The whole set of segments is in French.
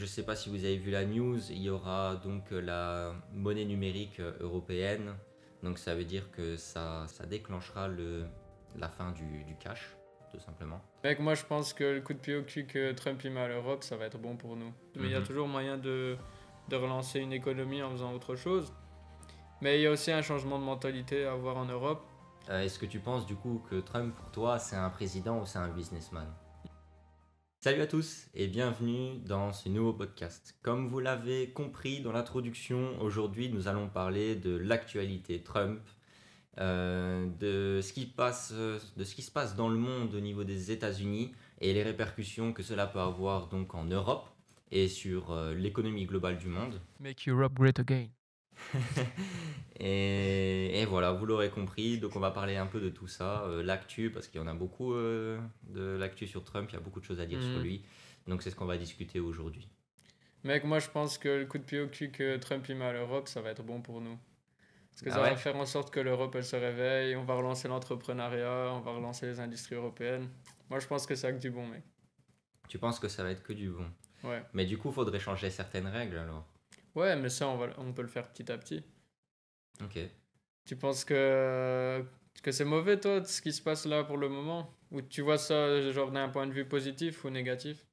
Je ne sais pas si vous avez vu la news, il y aura donc la monnaie numérique européenne. Donc ça veut dire que ça déclenchera la fin du cash, tout simplement. Mec, moi je pense que le coup de pied au cul que Trump y met à l'Europe, ça va être bon pour nous. Mais il y a Mhm. toujours moyen de relancer une économie en faisant autre chose. Mais il y a aussi un changement de mentalité à avoir en Europe. Est-ce que tu penses du coup que Trump, pour toi, c'est un président ou c'est un businessman? Salut à tous et bienvenue dans ce nouveau podcast. Comme vous l'avez compris dans l'introduction, aujourd'hui nous allons parler de l'actualité Trump, de ce qui se passe dans le monde au niveau des États-Unis et les répercussions que cela peut avoir donc en Europe et sur l'économie globale du monde. Make Europe great again. Et voilà, vous l'aurez compris, donc on va parler un peu de tout ça, l'actu, parce qu'il y en a beaucoup de l'actu sur Trump, il y a beaucoup de choses à dire sur lui, donc c'est ce qu'on va discuter aujourd'hui. Mec, moi je pense que le coup de pied au cul que Trump y met à l'Europe, ça va être bon pour nous. Parce que Ah ça va ouais? faire en sorte que l'Europe elle se réveille, on va relancer l'entrepreneuriat, on va relancer les industries européennes. Moi je pense que c'est que du bon, mec. Tu penses que ça va être que du bon? Ouais. Mais du coup, faudrait changer certaines règles alors. Ouais, mais ça on peut le faire petit à petit. Ok. Tu penses que c'est mauvais, toi, de ce qui se passe là pour le moment? Ou tu vois ça, genre, d'un point de vue positif ou négatif?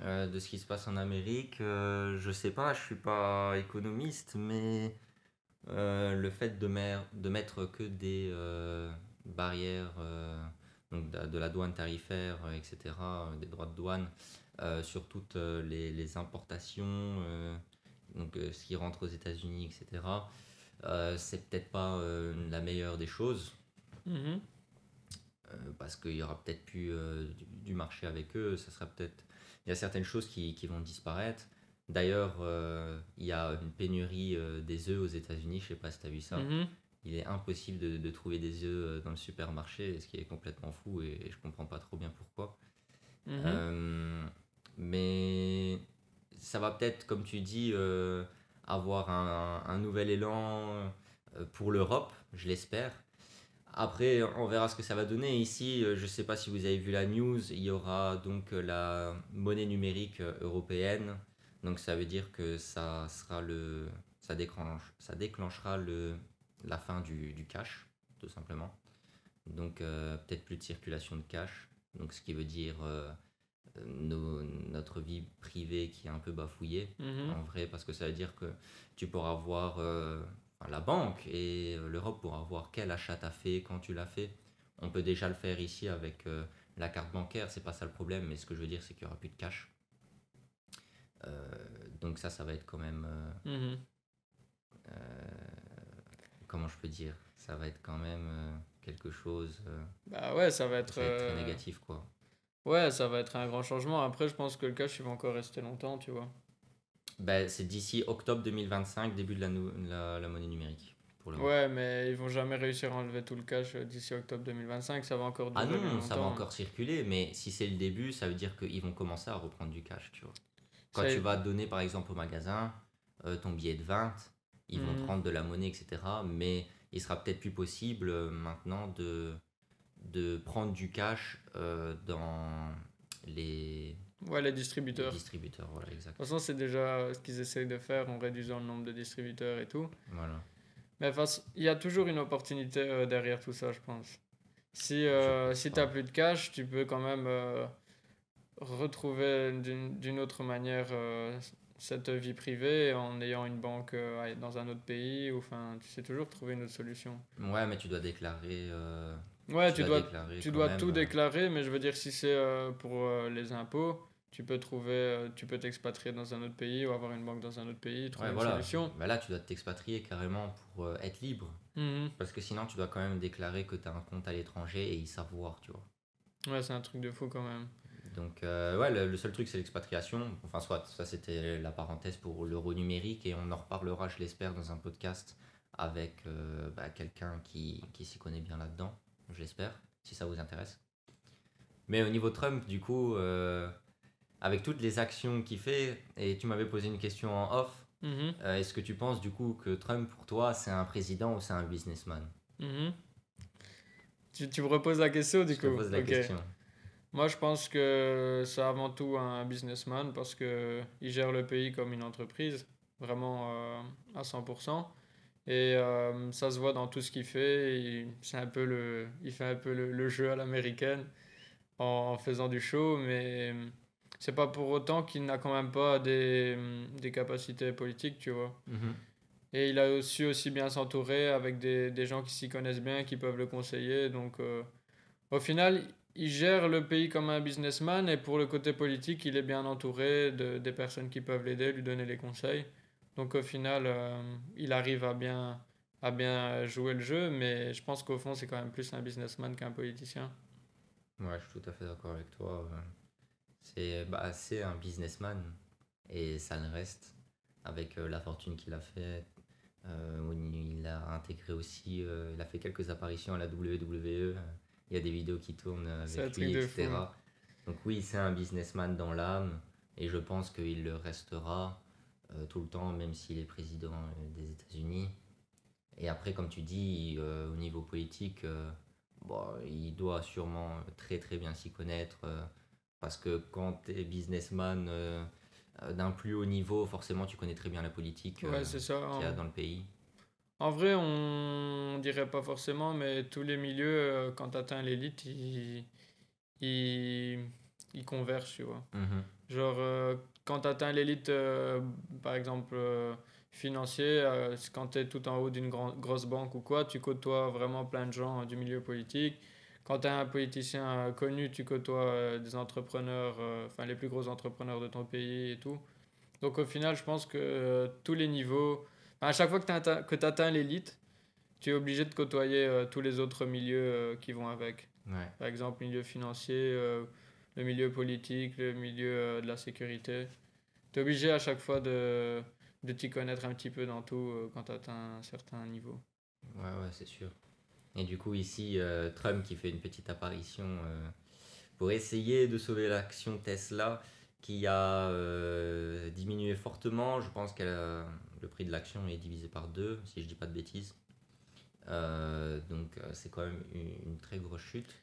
De ce qui se passe en Amérique, je sais pas, je suis pas économiste, mais le fait de mettre que des barrières, donc de la douane tarifaire, etc., des droits de douane, sur toutes les importations, donc ce qui rentre aux États-Unis, etc., c'est peut-être pas la meilleure des choses, Mhm. parce qu'il y aura peut-être plus du marché avec eux, ça sera peut-être... Il y a certaines choses qui vont disparaître. D'ailleurs, il y a une pénurie des œufs aux États-Unis, je sais pas si tu as vu ça. Mhm. Il est impossible de trouver des œufs dans le supermarché, ce qui est complètement fou et je comprends pas trop bien pourquoi. Mhm. Euh, mais ça va peut-être, comme tu dis, avoir un nouvel élan pour l'Europe, je l'espère. Après, on verra ce que ça va donner. Ici, je ne sais pas si vous avez vu la news, il y aura donc la monnaie numérique européenne. Donc ça veut dire que ça déclenchera la fin du cash, tout simplement. Donc peut-être plus de circulation de cash. Donc ce qui veut dire notre vie privée qui est un peu bafouillée, Mhm. en vrai, parce que ça veut dire que tu pourras voir enfin, la banque et l'Europe pourra voir quel achat t'as fait, quand tu l'as fait. On peut déjà le faire ici avec la carte bancaire, c'est pas ça le problème, mais ce que je veux dire, c'est qu'il n'y aura plus de cash. Euh, donc ça va être quand même... Mhm. comment je peux dire? Ça va être quand même quelque chose Bah ouais, ça va être. très, très négatif, quoi. Ouais, ça va être un grand changement. Après, je pense que le cash, il va encore rester longtemps, tu vois. Ben, c'est d'ici octobre 2025, début de la monnaie numérique, pour l'Europe. Ouais, mais ils vont jamais réussir à enlever tout le cash d'ici octobre 2025. Ça va encore Ah durer bien non, ça va longtemps. encore circuler, mais si c'est le début, ça veut dire qu'ils vont commencer à reprendre du cash, tu vois. Quand Ça... tu vas donner par exemple au magasin ton billet de 20, ils vont Mhm. prendre de la monnaie, etc. Mais il sera peut-être plus possible maintenant de prendre du cash dans les, Ouais, les les distributeurs. distributeurs. Voilà, De exact. toute façon, c'est déjà ce qu'ils essayent de faire en réduisant le nombre de distributeurs et tout. Voilà. Mais il y a toujours une opportunité derrière tout ça, je pense. Je Si pense t'as pas. plus de cash, tu peux quand même retrouver d'une autre manière cette vie privée en ayant une banque dans un autre pays. Ou, enfin, tu sais toujours trouver une autre solution. Ouais, mais tu dois déclarer. Ouais, Tu dois déclarer tu quand dois même. tout déclarer, mais je veux dire, si c'est pour les impôts, tu peux t'expatrier dans un autre pays ou avoir une banque dans un autre pays, Ouais, trouver une voilà. solution. Bah là, tu dois t'expatrier carrément pour être libre. Mhm. Parce que sinon, tu dois quand même déclarer que tu as un compte à l'étranger et ils savent voir, tu vois. Ouais, c'est un truc de fou quand même. Donc, ouais, le seul truc, c'est l'expatriation. Enfin, soit, ça, c'était la parenthèse pour l'euro numérique et on en reparlera, je l'espère, dans un podcast avec quelqu'un qui s'y connaît bien là-dedans, je l'espère, si ça vous intéresse. Mais au niveau Trump, du coup, avec toutes les actions qu'il fait, et tu m'avais posé une question en off, Mhm. est-ce que tu penses du coup que Trump, pour toi, c'est un président ou c'est un businessman? Mhm. Tu me reposes la question du Je te coup. pose la Ok. question. Moi, je pense que c'est avant tout un businessman parce que il gère le pays comme une entreprise, vraiment à 100%. Et ça se voit dans tout ce qu'il fait. C'est un peu il fait un peu le jeu à l'américaine en faisant du show, mais c'est pas pour autant qu'il n'a quand même pas des capacités politiques, tu vois. Mhm. Et il a su aussi bien s'entourer avec des gens qui s'y connaissent bien, qui peuvent le conseiller. Donc, au final, il gère le pays comme un businessman et pour le côté politique, il est bien entouré des personnes qui peuvent l'aider, lui donner les conseils. Donc, au final, il arrive à bien jouer le jeu, mais je pense qu'au fond, c'est quand même plus un businessman qu'un politicien. Ouais, je suis tout à fait d'accord avec toi. C'est un businessman et ça le reste avec la fortune qu'il a fait. Où il a intégré aussi, il a fait quelques apparitions à la WWE. Il y a des vidéos qui tournent C'est un avec truc lui, de fou. etc. Donc oui, c'est un businessman dans l'âme et je pense qu'il le restera tout le temps, même s'il est président des États-Unis. Et après, comme tu dis, au niveau politique, bon, il doit sûrement très très bien s'y connaître parce que quand tu es businessman d'un plus haut niveau, forcément tu connais très bien la politique Ouais, c'est ça. qu'il y a dans le pays. En vrai, on dirait pas forcément, mais tous les milieux, quand tu atteins l'élite, ils, ils convergent, tu vois. Mhm. Genre, quand tu atteins l'élite, par exemple, financier, c'est quand tu es tout en haut d'une grosse banque ou quoi, tu côtoies vraiment plein de gens du milieu politique. Quand tu es un politicien connu, tu côtoies des entrepreneurs, enfin les plus gros entrepreneurs de ton pays et tout. Donc au final, je pense que tous les niveaux, à chaque fois que tu atteins l'élite, tu es obligé de côtoyer tous les autres milieux qui vont avec. Ouais. Par exemple, le milieu financier, le milieu politique, le milieu de la sécurité. Tu es obligé à chaque fois de t'y connaître un petit peu dans tout quand tu atteins un certain niveau. Ouais, ouais, c'est sûr. Et du coup, ici, Trump qui fait une petite apparition pour essayer de sauver l'action Tesla qui a diminué fortement. Je pense que le prix de l'action est divisé par deux, si je dis pas de bêtises. Donc, c'est quand même une très grosse chute.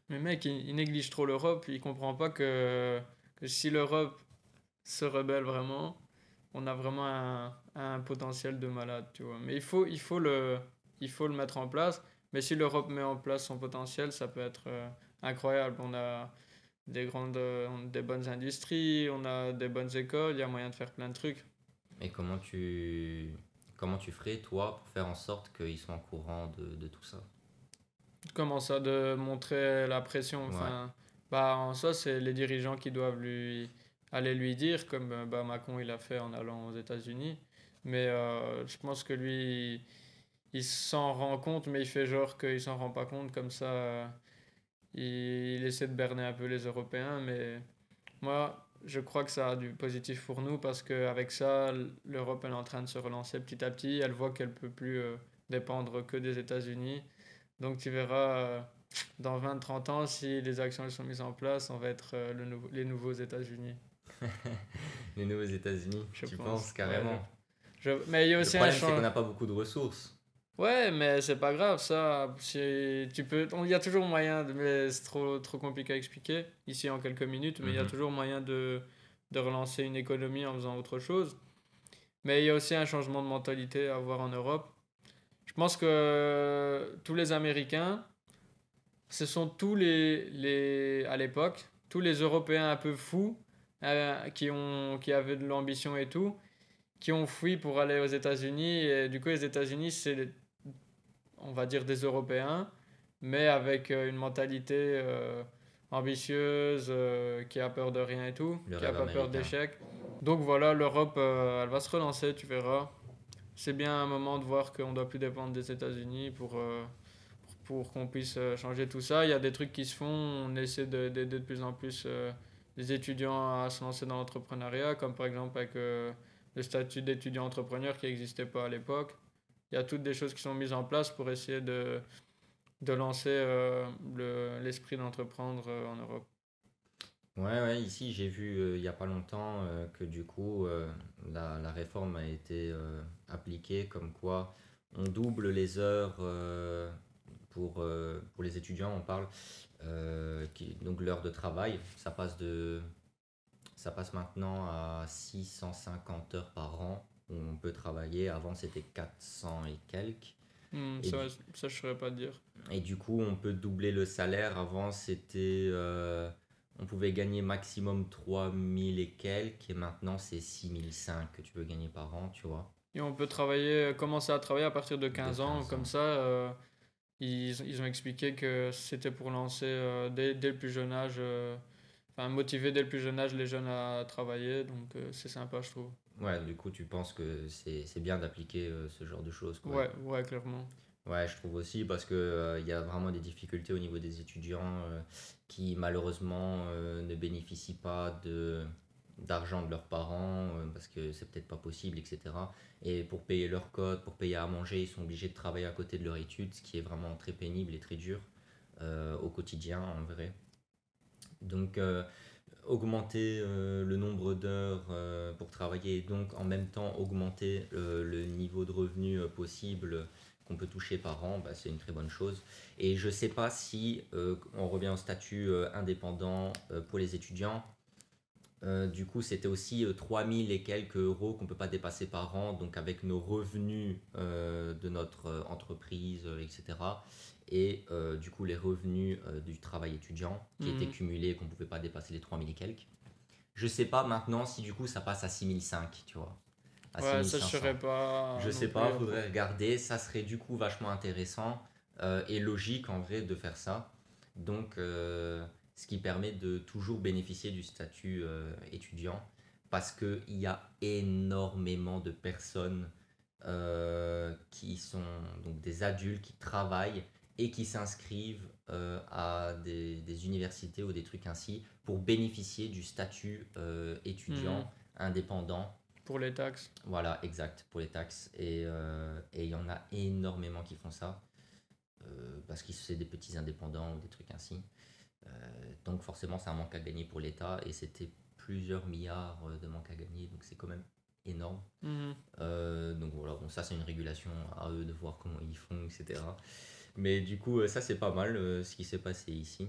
Mais mec, il néglige trop l'Europe. Il comprend pas que si l'Europe se rebelle vraiment, on a vraiment un potentiel de malade, tu vois. Mais il faut le mettre en place. Mais si l'Europe met en place son potentiel, ça peut être incroyable. On a des bonnes industries, on a des bonnes écoles, il y a moyen de faire plein de trucs. Et comment tu ferais, toi, pour faire en sorte qu'ils soient en courant de tout ça? Comment ça, de montrer la pression, Ouais. enfin, bah, en soi, c'est les dirigeants qui doivent aller lui dire, comme bah, Macron il a fait en allant aux États-Unis. Mais je pense que lui, il s'en rend compte, mais il fait genre qu'il s'en rend pas compte, comme ça, il essaie de berner un peu les Européens. Mais moi, je crois que ça a du positif pour nous, parce qu'avec ça, l'Europe elle est en train de se relancer petit à petit. Elle voit qu'elle peut plus dépendre que des États-Unis. Donc tu verras, dans 20-30 ans, si les actions elles sont mises en place, on va être les nouveaux États-Unis, Les nouveaux États-Unis, je tu pense. penses carrément. Mais il y a Le aussi un problème, c'est qu'on changement. n'a pas beaucoup de ressources. Ouais, mais c'est pas grave, ça. Il y a toujours moyen, mais c'est trop compliqué à expliquer ici en quelques minutes, mais il y a Mhm. toujours moyen de relancer une économie en faisant autre chose. Mais il y a aussi un changement de mentalité à avoir en Europe. Je pense que tous les Américains, ce sont à l'époque, tous les Européens un peu fous, qui avaient de l'ambition et tout, qui ont fui pour aller aux États-Unis. Et du coup, les États-Unis, on va dire, des Européens, mais avec une mentalité ambitieuse, qui a peur de rien et tout, Le qui a rêve pas peur américain. d'échec. Donc voilà, l'Europe, elle va se relancer, tu verras. C'est bien un moment de voir qu'on ne doit plus dépendre des États-Unis pour qu'on puisse changer tout ça. Il y a des trucs qui se font, on essaie d'aider de plus en plus les étudiants à se lancer dans l'entrepreneuriat, comme par exemple avec le statut d'étudiant entrepreneur qui n'existait pas à l'époque. Il y a toutes des choses qui sont mises en place pour essayer de lancer l'esprit d'entreprendre en Europe. Ouais, ouais, ici j'ai vu il y a pas longtemps que du coup la réforme a été appliquée comme quoi on double les heures pour les étudiants, on parle, donc l'heure de travail, ça passe maintenant à 650 heures par an où on peut travailler. Avant, c'était 400 et quelques. Et Ça, du, ça, je saurais pas te dire. et du coup, on peut doubler le salaire. Avant, on pouvait gagner maximum 3000 et quelques. Et maintenant, c'est 6005 que tu peux gagner par an, tu vois, Et on peut commencer à travailler à partir de de 15 ans. 15 Comme ans. ça, ils ont expliqué que c'était pour lancer dès le plus jeune âge, enfin motiver dès le plus jeune âge les jeunes à travailler. Donc c'est sympa, je trouve. Ouais, du coup, tu penses que c'est bien d'appliquer ce genre de choses, quoi. Ouais, ouais, clairement. Ouais, je trouve aussi parce que il y a vraiment des difficultés au niveau des étudiants qui malheureusement ne bénéficient pas d'argent de leurs parents parce que c'est peut-être pas possible, etc. Et pour payer leur code, pour payer à manger, ils sont obligés de travailler à côté de leur étude, ce qui est vraiment très pénible et très dur au quotidien en vrai. Donc augmenter le nombre d'heures pour travailler et donc en même temps augmenter le niveau de revenu possible qu'on peut toucher par an, bah, c'est une très bonne chose. Et je ne sais pas si on revient au statut indépendant pour les étudiants. Du coup, c'était aussi 3000 et quelques euros qu'on ne peut pas dépasser par an, donc avec nos revenus de notre entreprise, etc. Et du coup, les revenus du travail étudiant qui étaient Mhm. cumulés et qu'on ne pouvait pas dépasser les 3000 et quelques. Je sais pas maintenant si du coup ça passe à 6005, tu vois, à Ouais, ça, je saurais 6500. pas Je non sais plus pas, après. faudrait regarder. Ça serait du coup vachement intéressant et logique en vrai de faire ça. Donc, ce qui permet de toujours bénéficier du statut étudiant parce qu'il y a énormément de personnes qui sont donc des adultes qui travaillent et qui s'inscrivent à des universités ou des trucs ainsi pour bénéficier du statut Mhm. étudiant indépendant. Pour les taxes. Voilà, exact, pour les taxes. Et il y en a énormément qui font ça, parce que c'est des petits indépendants ou des trucs ainsi. Euh, donc forcément, c'est un manque à gagner pour l'État, et c'était plusieurs milliards de manque à gagner, donc c'est quand même énorme. Mhm. Donc voilà, bon, ça c'est une régulation à eux de voir comment ils font, etc. Mais du coup, ça c'est pas mal ce qui s'est passé ici.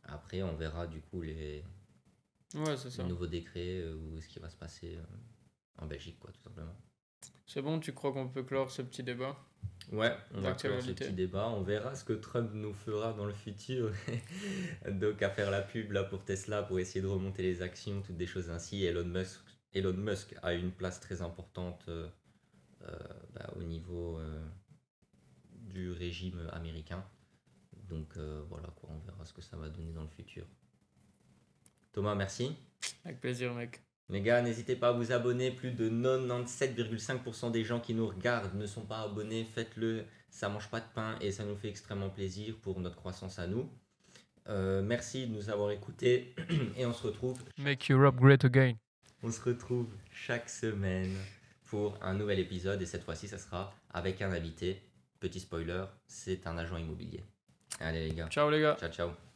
Après, on verra du coup Ouais, c'est les ça. nouveaux décrets ou ce qui va se passer en Belgique, quoi, tout simplement. C'est bon, tu crois qu'on peut clore ce petit débat Ouais, on va clore ce d'actualité? petit débat. On verra ce que Trump nous fera dans le futur. Donc, à faire la pub là pour Tesla pour essayer de remonter les actions, toutes des choses ainsi. Elon Musk a une place très importante euh, au niveau du régime américain. Donc, voilà quoi, on verra ce que ça va donner dans le futur. Thomas, merci. Avec plaisir, mec. Les gars, n'hésitez pas à vous abonner. Plus de 97,5% des gens qui nous regardent ne sont pas abonnés. Faites-le, ça mange pas de pain et ça nous fait extrêmement plaisir pour notre croissance à nous. Merci de nous avoir écoutés et Make Europe great again. on se retrouve chaque semaine pour un nouvel épisode et cette fois-ci, ça sera avec un invité. Petit spoiler, c'est un agent immobilier. Allez les gars, Ciao les gars. ciao ciao.